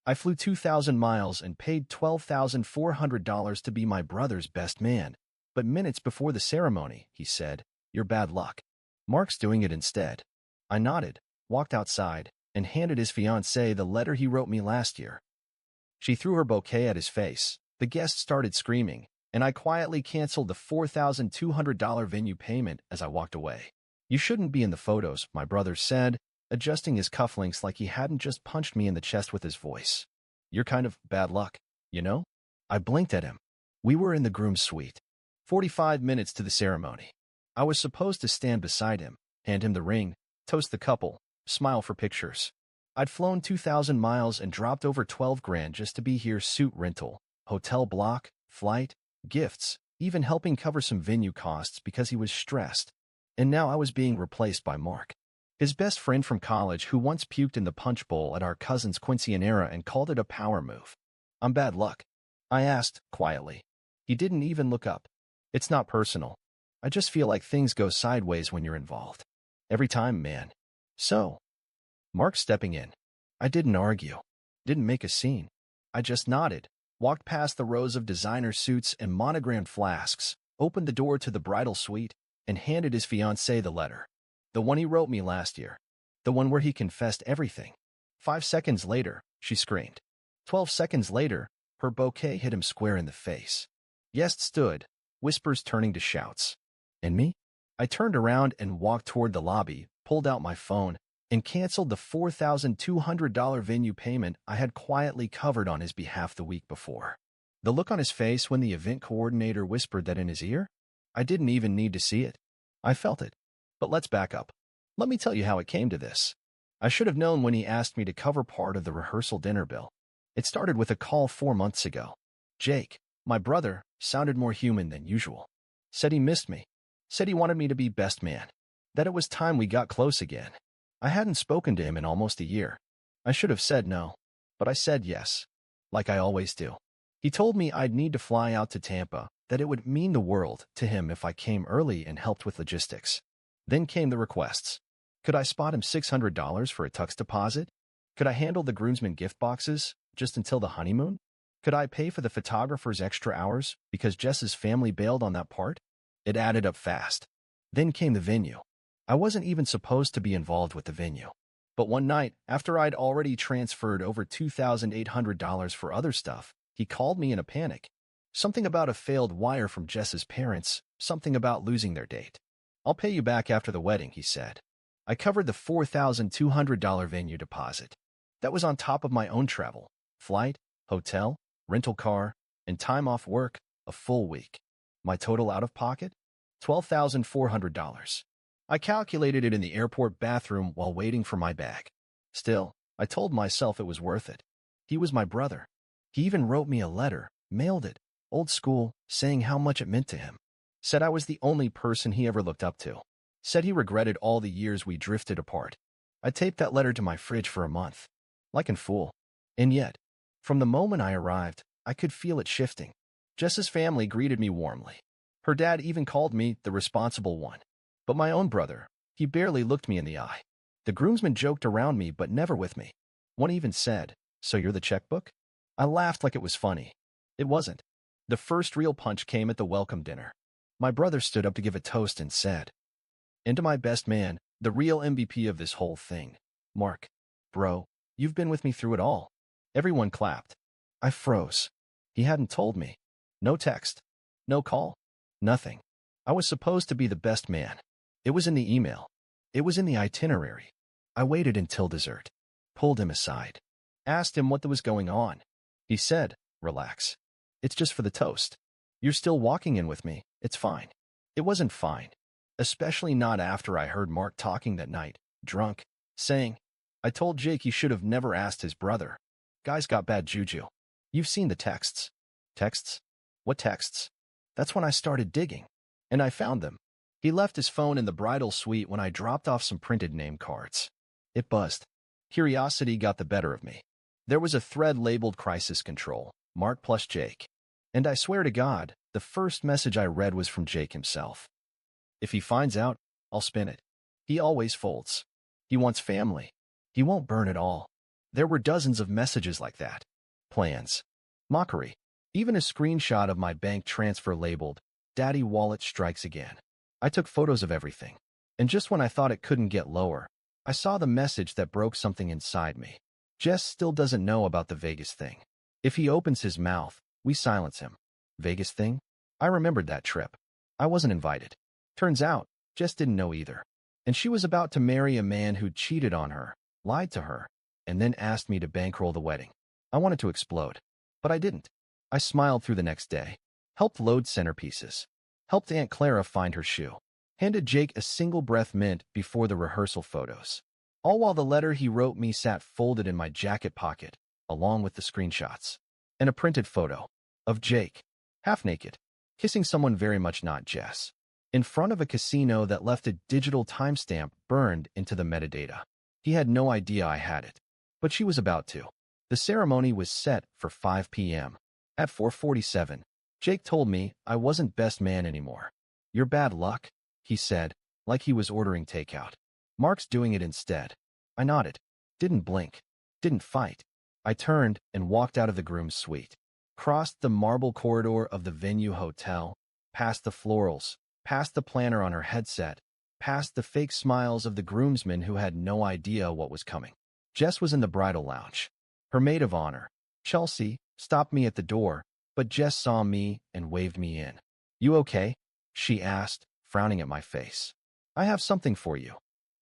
I flew 2,000 miles and paid $12,400 to be my brother's best man. But minutes before the ceremony, he said, "You're bad luck. Mark's doing it instead." I nodded, walked outside, and handed his fiancée the letter he wrote me last year. She threw her bouquet at his face. The guests started screaming, and I quietly canceled the $4,200 venue payment as I walked away. "You shouldn't be in the photos," my brother said, adjusting his cufflinks like he hadn't just punched me in the chest with his voice. "You're kind of bad luck, you know?" I blinked at him. We were in the groom's suite. 45 minutes to the ceremony. I was supposed to stand beside him, hand him the ring, toast the couple, smile for pictures. I'd flown 2,000 miles and dropped over 12 grand just to be here. Suit rental, hotel block, flight, gifts, even helping cover some venue costs because he was stressed. And now I was being replaced by Mark, his best friend from college who once puked in the punch bowl at our cousin's quinceanera and called it a power move. "I'm bad luck?" I asked, quietly. He didn't even look up. "It's not personal. I just feel like things go sideways when you're involved. Every time, man." "So?" Mark stepping in. I didn't argue. Didn't make a scene. I just nodded, walked past the rows of designer suits and monogrammed flasks, opened the door to the bridal suite, and handed his fiancée the letter. The one he wrote me last year. The one where he confessed everything. 5 seconds later, she screamed. 12 seconds later, her bouquet hit him square in the face. Guests stood, whispers turning to shouts. And me? I turned around and walked toward the lobby, pulled out my phone, and canceled the $4,200 venue payment I had quietly covered on his behalf the week before. The look on his face when the event coordinator whispered that in his ear? I didn't even need to see it. I felt it. But let's back up. Let me tell you how it came to this. I should have known when he asked me to cover part of the rehearsal dinner bill. It started with a call 4 months ago. Jake, my brother, sounded more human than usual. Said he missed me. Said he wanted me to be best man. That it was time we got close again. I hadn't spoken to him in almost a year. I should have said no, but I said yes, like I always do. He told me I'd need to fly out to Tampa, that it would mean the world to him if I came early and helped with logistics. Then came the requests. Could I spot him $600 for a tux deposit? Could I handle the groomsmen gift boxes just until the honeymoon? Could I pay for the photographer's extra hours because Jess's family bailed on that part? It added up fast. Then came the venue. I wasn't even supposed to be involved with the venue. But one night, after I'd already transferred over $2,800 for other stuff, he called me in a panic. Something about a failed wire from Jess's parents, something about losing their date. "I'll pay you back after the wedding," he said. I covered the $4,200 venue deposit. That was on top of my own travel, flight, hotel, rental car, and time off work, a full week. My total out of pocket? $12,400. I calculated it in the airport bathroom while waiting for my bag. Still, I told myself it was worth it. He was my brother. He even wrote me a letter, mailed it, old school, saying how much it meant to him. Said I was the only person he ever looked up to. Said he regretted all the years we drifted apart. I taped that letter to my fridge for a month. Like an fool. And yet, from the moment I arrived, I could feel it shifting. Jess's family greeted me warmly. Her dad even called me the responsible one. But my own brother, he barely looked me in the eye. The groomsmen joked around me but never with me. One even said, "So you're the checkbook?" I laughed like it was funny. It wasn't. The first real punch came at the welcome dinner. My brother stood up to give a toast and said, "And to my best man, the real MVP of this whole thing, Mark. Bro, you've been with me through it all." Everyone clapped. I froze. He hadn't told me. No text. No call. Nothing. I was supposed to be the best man. It was in the email. It was in the itinerary. I waited until dessert. Pulled him aside. Asked him what was going on. He said, "Relax. It's just for the toast. You're still walking in with me. It's fine." It wasn't fine. Especially not after I heard Mark talking that night, drunk, saying, "I told Jake he should have never asked his brother. Guy's got bad juju. You've seen the texts." Texts? What texts? That's when I started digging. And I found them. He left his phone in the bridal suite when I dropped off some printed name cards. It buzzed. Curiosity got the better of me. There was a thread labeled Crisis Control, Mark plus Jake. And I swear to God, the first message I read was from Jake himself. "If he finds out, I'll spin it. He always folds. He wants family. He won't burn it all. There were dozens of messages like that. Plans. Mockery. Even a screenshot of my bank transfer labeled, "Daddy Wallet Strikes Again." I took photos of everything. And just when I thought it couldn't get lower, I saw the message that broke something inside me. Jess still doesn't know about the Vegas thing. If he opens his mouth, we silence him. Vegas thing? I remembered that trip. I wasn't invited. Turns out, Jess didn't know either. And she was about to marry a man who'd cheated on her, lied to her, and then asked me to bankroll the wedding. I wanted to explode. But I didn't. I smiled through the next day, helped load centerpieces, helped Aunt Clara find her shoe, handed Jake a single breath mint before the rehearsal photos. All while the letter he wrote me sat folded in my jacket pocket, along with the screenshots. And a printed photo of Jake, half naked, kissing someone very much not Jess, in front of a casino that left a digital timestamp burned into the metadata. He had no idea I had it, but she was about to. The ceremony was set for 5 p.m. At 4:47, Jake told me I wasn't best man anymore. "You're bad luck," he said, like he was ordering takeout. "Mark's doing it instead." I nodded, didn't blink, didn't fight. I turned and walked out of the groom's suite, crossed the marble corridor of the venue hotel, past the florals, past the planner on her headset, past the fake smiles of the groomsmen who had no idea what was coming. Jess was in the bridal lounge. Her maid of honor, Chelsea, stopped me at the door, but Jess saw me and waved me in. "You okay?" she asked, frowning at my face. "I have something for you,"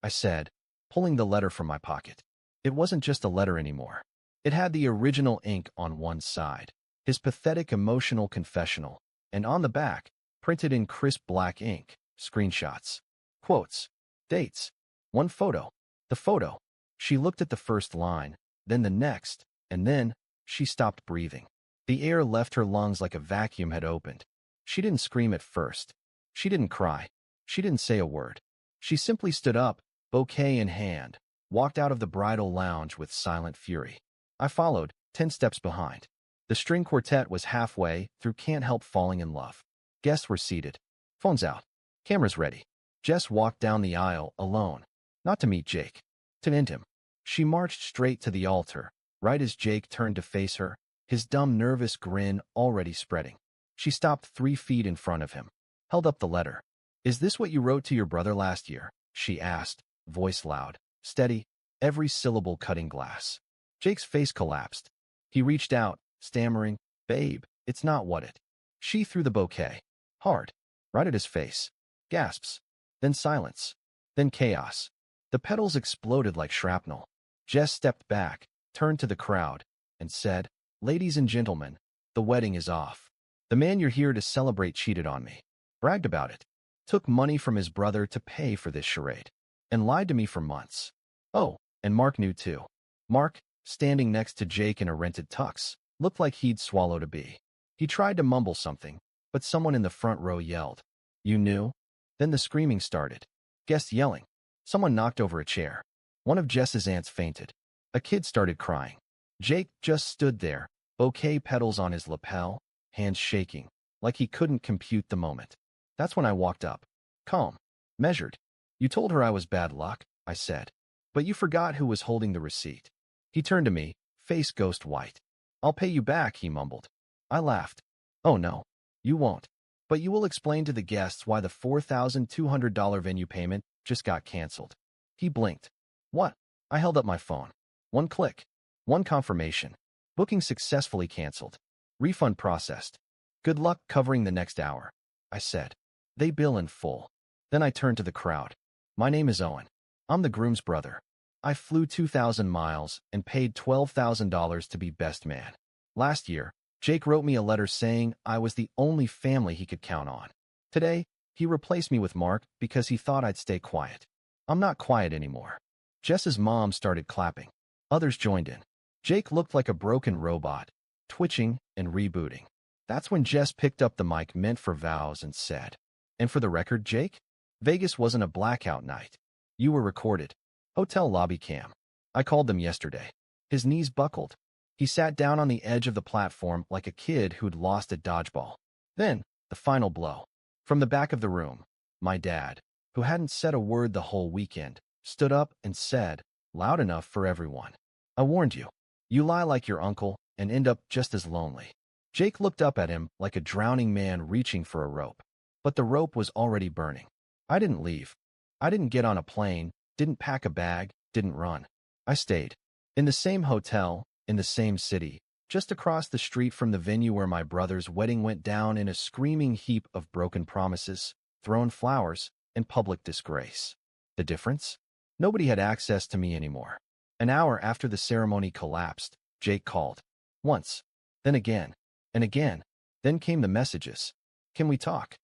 I said, pulling the letter from my pocket. It wasn't just a letter anymore. It had the original ink on one side, his pathetic emotional confessional, and on the back, printed in crisp black ink, screenshots, quotes, dates, one photo. The photo. She looked at the first line, then the next, and then she stopped breathing. The air left her lungs like a vacuum had opened. She didn't scream at first. She didn't cry. She didn't say a word. She simply stood up, bouquet in hand, walked out of the bridal lounge with silent fury. I followed, 10 steps behind. The string quartet was halfway through Can't Help Falling in Love. Guests were seated. Phones out. Cameras ready. Jess walked down the aisle alone. Not to meet Jake. To end him. She marched straight to the altar, right as Jake turned to face her, his dumb, nervous grin already spreading. She stopped 3 feet in front of him, held up the letter. "Is this what you wrote to your brother last year?" she asked, voice loud, steady, every syllable cutting glass. Jake's face collapsed. He reached out, stammering, "Babe, it's not what it." She threw the bouquet. Hard. Right at his face. Gasps. Then silence. Then chaos. The petals exploded like shrapnel. Jess stepped back, turned to the crowd, and said, "Ladies and gentlemen, the wedding is off. The man you're here to celebrate cheated on me. Bragged about it. Took money from his brother to pay for this charade. And lied to me for months. Oh, and Mark knew too." Mark, standing next to Jake in a rented tux, looked like he'd swallowed a bee. He tried to mumble something, but someone in the front row yelled, "You knew?" Then the screaming started. Guests yelling. Someone knocked over a chair. One of Jess's aunts fainted. A kid started crying. Jake just stood there, bouquet petals on his lapel, hands shaking, like he couldn't compute the moment. That's when I walked up. Calm. Measured. "You told her I was bad luck," I said. "But you forgot who was holding the receipt." He turned to me, face ghost white. "I'll pay you back," he mumbled. I laughed. "Oh no. You won't. But you will explain to the guests why the $4,200 venue payment just got canceled." He blinked. "What?" I held up my phone. One click. One confirmation. Booking successfully canceled. Refund processed. "Good luck covering the next hour," I said. "They bill in full." Then I turned to the crowd. "My name is Owen. I'm the groom's brother. I flew 2,000 miles and paid $12,000 to be best man. Last year, Jake wrote me a letter saying I was the only family he could count on. Today, he replaced me with Mark because he thought I'd stay quiet. I'm not quiet anymore." Jess's mom started clapping. Others joined in. Jake looked like a broken robot, twitching and rebooting. That's when Jess picked up the mic meant for vows and said, "And for the record, Jake, Vegas wasn't a blackout night. You were recorded. Hotel lobby cam. I called them yesterday." His knees buckled. He sat down on the edge of the platform like a kid who'd lost a dodgeball. Then, the final blow. From the back of the room, my dad, who hadn't said a word the whole weekend, stood up and said, loud enough for everyone, I warned you. You lie like your uncle and end up just as lonely. Jake looked up at him like a drowning man reaching for a rope. But the rope was already burning. I didn't leave. I didn't get on a plane, didn't pack a bag, didn't run. I stayed. In the same hotel, in the same city, just across the street from the venue where my brother's wedding went down in a screaming heap of broken promises, thrown flowers, and public disgrace. The difference? Nobody had access to me anymore. An hour after the ceremony collapsed, Jake called. Once. Then again. And again. Then came the messages. Can we talk?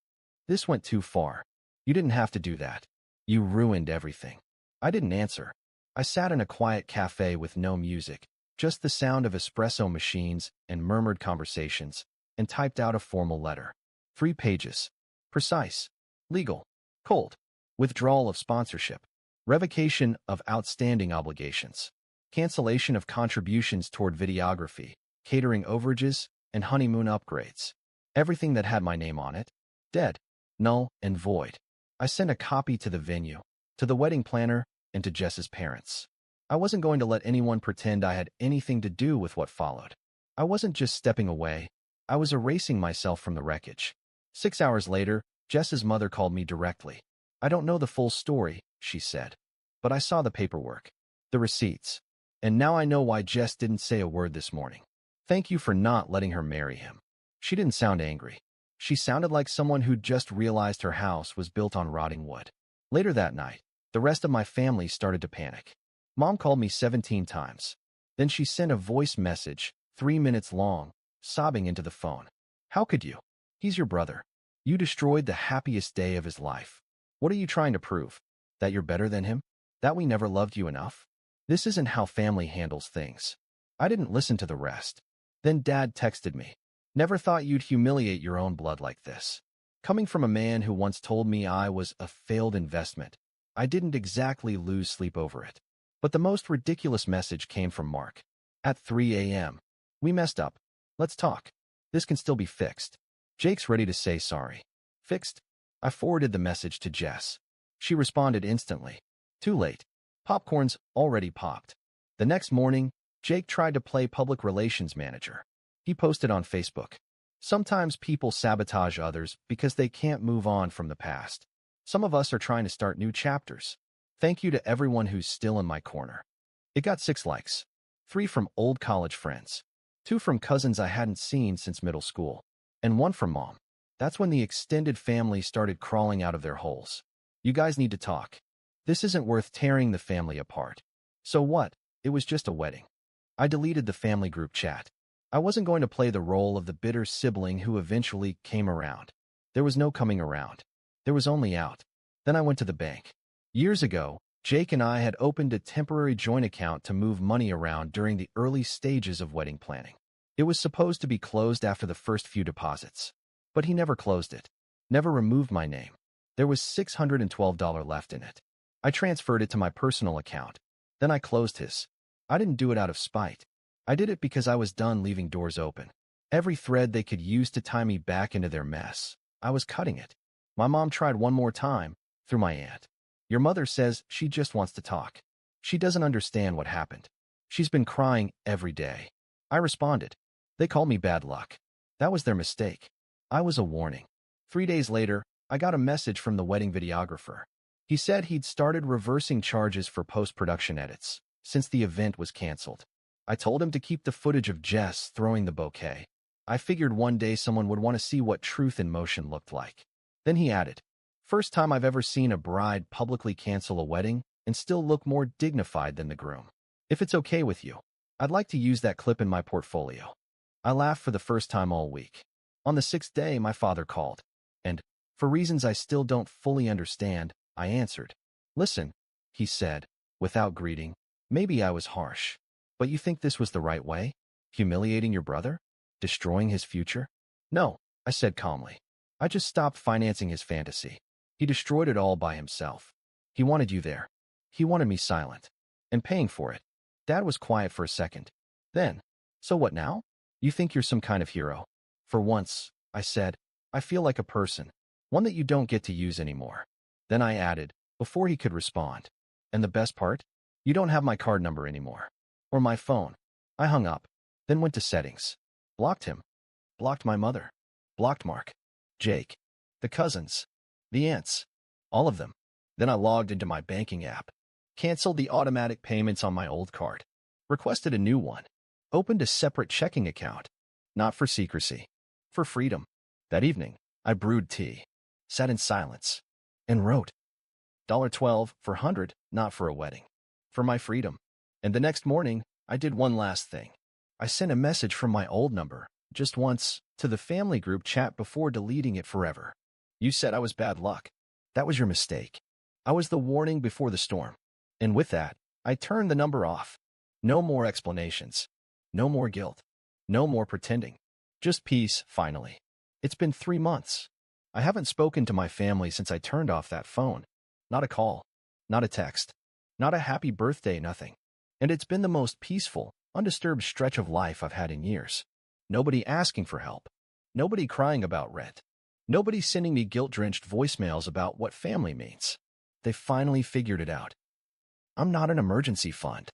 This went too far. You didn't have to do that. You ruined everything. I didn't answer. I sat in a quiet cafe with no music, just the sound of espresso machines and murmured conversations, and typed out a formal letter. 3 pages. Precise. Legal. Cold. Withdrawal of sponsorship. Revocation of outstanding obligations. Cancellation of contributions toward videography, catering overages, and honeymoon upgrades. Everything that had my name on it. Dead. Null and void. I sent a copy to the venue, to the wedding planner, and to Jess's parents. I wasn't going to let anyone pretend I had anything to do with what followed. I wasn't just stepping away. I was erasing myself from the wreckage. 6 hours later, Jess's mother called me directly. I don't know the full story, she said, but I saw the paperwork, the receipts, and now I know why Jess didn't say a word this morning. Thank you for not letting her marry him. She didn't sound angry. She sounded like someone who'd just realized her house was built on rotting wood. Later that night, the rest of my family started to panic. Mom called me 17 times. Then she sent a voice message, 3 minutes long, sobbing into the phone. How could you? He's your brother. You destroyed the happiest day of his life. What are you trying to prove? That you're better than him? That we never loved you enough? This isn't how family handles things. I didn't listen to the rest. Then Dad texted me. Never thought you'd humiliate your own blood like this. Coming from a man who once told me I was a failed investment, I didn't exactly lose sleep over it. But the most ridiculous message came from Mark. At 3 a.m. We messed up. Let's talk. This can still be fixed. Jake's ready to say sorry. Fixed? I forwarded the message to Jess. She responded instantly. Too late. Popcorn's already popped. The next morning, Jake tried to play public relations manager. He posted on Facebook. Sometimes people sabotage others because they can't move on from the past. Some of us are trying to start new chapters. Thank you to everyone who's still in my corner. It got 6 likes. 3 from old college friends. 2 from cousins I hadn't seen since middle school. And 1 from Mom. That's when the extended family started crawling out of their holes. You guys need to talk. This isn't worth tearing the family apart. So what? It was just a wedding. I deleted the family group chat. I wasn't going to play the role of the bitter sibling who eventually came around. There was no coming around. There was only out. Then I went to the bank. Years ago, Jake and I had opened a temporary joint account to move money around during the early stages of wedding planning. It was supposed to be closed after the first few deposits. But he never closed it. Never removed my name. There was $612 left in it. I transferred it to my personal account. Then I closed his. I didn't do it out of spite. I did it because I was done leaving doors open. Every thread they could use to tie me back into their mess, I was cutting it. My mom tried one more time, through my aunt. Your mother says she just wants to talk. She doesn't understand what happened. She's been crying every day. I responded. They call me bad luck. That was their mistake. I was a warning. 3 days later, I got a message from the wedding videographer. He said he'd started reversing charges for post-production edits, since the event was canceled. I told him to keep the footage of Jess throwing the bouquet. I figured one day someone would want to see what truth in motion looked like. Then he added, first time I've ever seen a bride publicly cancel a wedding and still look more dignified than the groom. If it's okay with you, I'd like to use that clip in my portfolio. I laughed for the first time all week. On the 6th day, my father called. And, for reasons I still don't fully understand, I answered. Listen, he said, without greeting. Maybe I was harsh. But you think this was the right way? Humiliating your brother? Destroying his future? No, I said calmly. I just stopped financing his fantasy. He destroyed it all by himself. He wanted you there. He wanted me silent. And paying for it. Dad was quiet for a second. Then, so what now? You think you're some kind of hero? For once, I said, I feel like a person. One that you don't get to use anymore. Then I added, before he could respond. And the best part? You don't have my card number anymore. Or my phone. I hung up, then went to settings. Blocked him. Blocked my mother. Blocked Mark. Jake. The cousins. The aunts. All of them. Then I logged into my banking app. Canceled the automatic payments on my old card. Requested a new one. Opened a separate checking account. Not for secrecy. For freedom. That evening, I brewed tea. Sat in silence. And wrote. $12 for 100, not for a wedding. For my freedom. And the next morning, I did one last thing. I sent a message from my old number, just once, to the family group chat before deleting it forever. You said I was bad luck. That was your mistake. I was the warning before the storm. And with that, I turned the number off. No more explanations. No more guilt. No more pretending. Just peace, finally. It's been 3 months. I haven't spoken to my family since I turned off that phone. Not a call. Not a text. Not a happy birthday, nothing. And it's been the most peaceful, undisturbed stretch of life I've had in years. Nobody asking for help. Nobody crying about rent. Nobody sending me guilt-drenched voicemails about what family means. They finally figured it out. I'm not an emergency fund.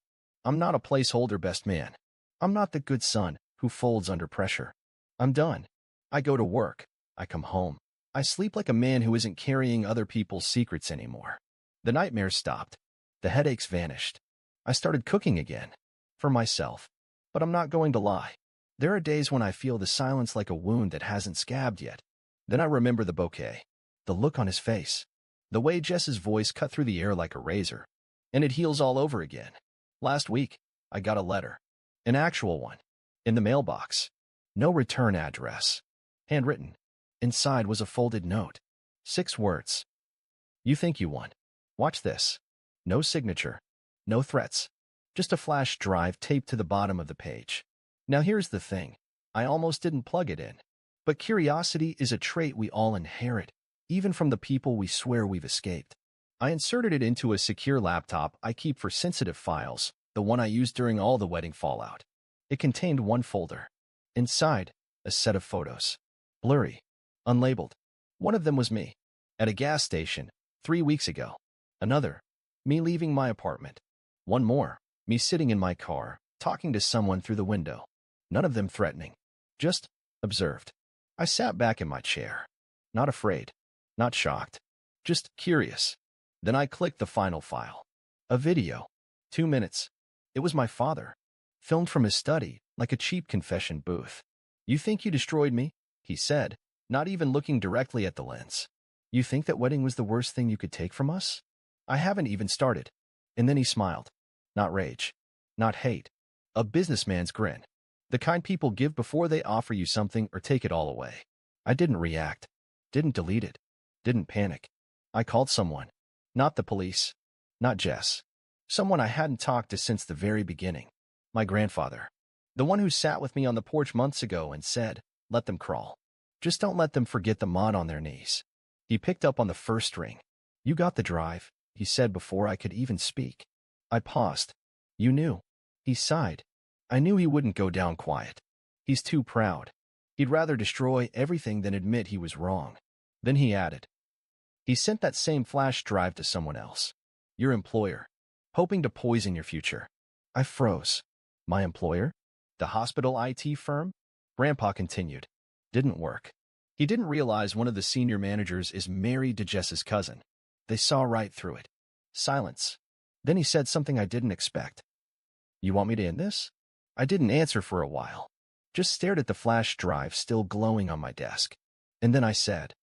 I'm not a placeholder best man. I'm not the good son who folds under pressure. I'm done. I go to work. I come home. I sleep like a man who isn't carrying other people's secrets anymore. The nightmares stopped. The headaches vanished. I started cooking again. For myself. But I'm not going to lie. There are days when I feel the silence like a wound that hasn't scabbed yet. Then I remember the bouquet. The look on his face. The way Jess's voice cut through the air like a razor. And it heals all over again. Last week, I got a letter. An actual one. In the mailbox. No return address. Handwritten. Inside was a folded note. 6 words. You think you won. Watch this. No signature. No threats. Just a flash drive taped to the bottom of the page. Now here's the thing. I almost didn't plug it in. But curiosity is a trait we all inherit, even from the people we swear we've escaped. I inserted it into a secure laptop I keep for sensitive files, the one I used during all the wedding fallout. It contained one folder. Inside, a set of photos. Blurry. Unlabeled. One of them was me. At a gas station, 3 weeks ago. Another. Me leaving my apartment. One more. Me sitting in my car, talking to someone through the window. None of them threatening. Just observed. I sat back in my chair. Not afraid. Not shocked. Just curious. Then I clicked the final file. A video. 2 minutes. It was my father. Filmed from his study, like a cheap confession booth. You think you destroyed me? He said, not even looking directly at the lens. You think that wedding was the worst thing you could take from us? I haven't even started. And then he smiled. Not rage. Not hate. A businessman's grin. The kind people give before they offer you something or take it all away. I didn't react. Didn't delete it. Didn't panic. I called someone. Not the police. Not Jess. Someone I hadn't talked to since the very beginning. My grandfather. The one who sat with me on the porch months ago and said, let them crawl. Just don't let them forget the mud on their knees. He picked up on the first ring. You got the drive, he said before I could even speak. I paused. You knew. He sighed. I knew he wouldn't go down quiet. He's too proud. He'd rather destroy everything than admit he was wrong. Then he added. He sent that same flash drive to someone else. Your employer. Hoping to poison your future. I froze. My employer? The hospital IT firm? Grandpa continued. Didn't work. He didn't realize one of the senior managers is married to Jess's cousin. They saw right through it. Silence. Then he said something I didn't expect. You want me to end this? I didn't answer for a while. Just stared at the flash drive still glowing on my desk. And then I said,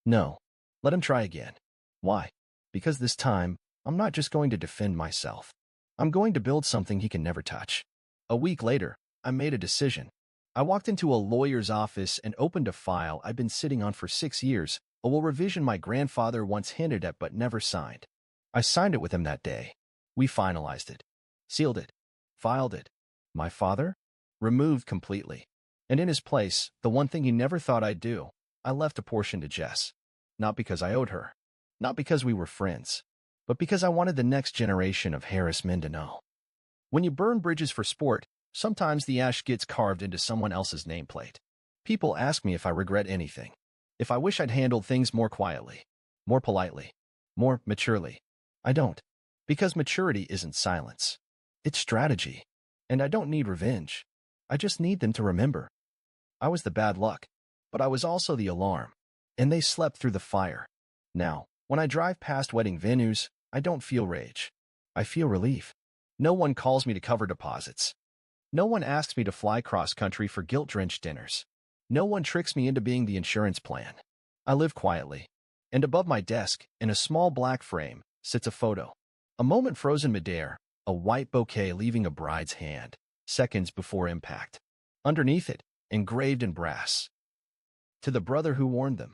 no. Let him try again. Why? Because this time, I'm not just going to defend myself. I'm going to build something he can never touch. A week later, I made a decision. I walked into a lawyer's office and opened a file I'd been sitting on for 6 years, a will revision my grandfather once hinted at but never signed. I signed it with him that day. We finalized it. Sealed it. Filed it. My father? Removed completely. And in his place, the one thing he never thought I'd do, I left a portion to Jess. Not because I owed her. Not because we were friends. But because I wanted the next generation of Harris men to know. When you burn bridges for sport, sometimes the ash gets carved into someone else's nameplate. People ask me if I regret anything. If I wish I'd handled things more quietly. More politely. More maturely. I don't. Because maturity isn't silence. It's strategy. And I don't need revenge. I just need them to remember. I was the bad luck, but I was also the alarm. And they slept through the fire. Now, when I drive past wedding venues, I don't feel rage. I feel relief. No one calls me to cover deposits. No one asks me to fly cross-country for guilt-drenched dinners. No one tricks me into being the insurance plan. I live quietly. And above my desk, in a small black frame, sits a photo. A moment frozen midair, a white bouquet leaving a bride's hand, seconds before impact. Underneath it, engraved in brass. To the brother who warned them.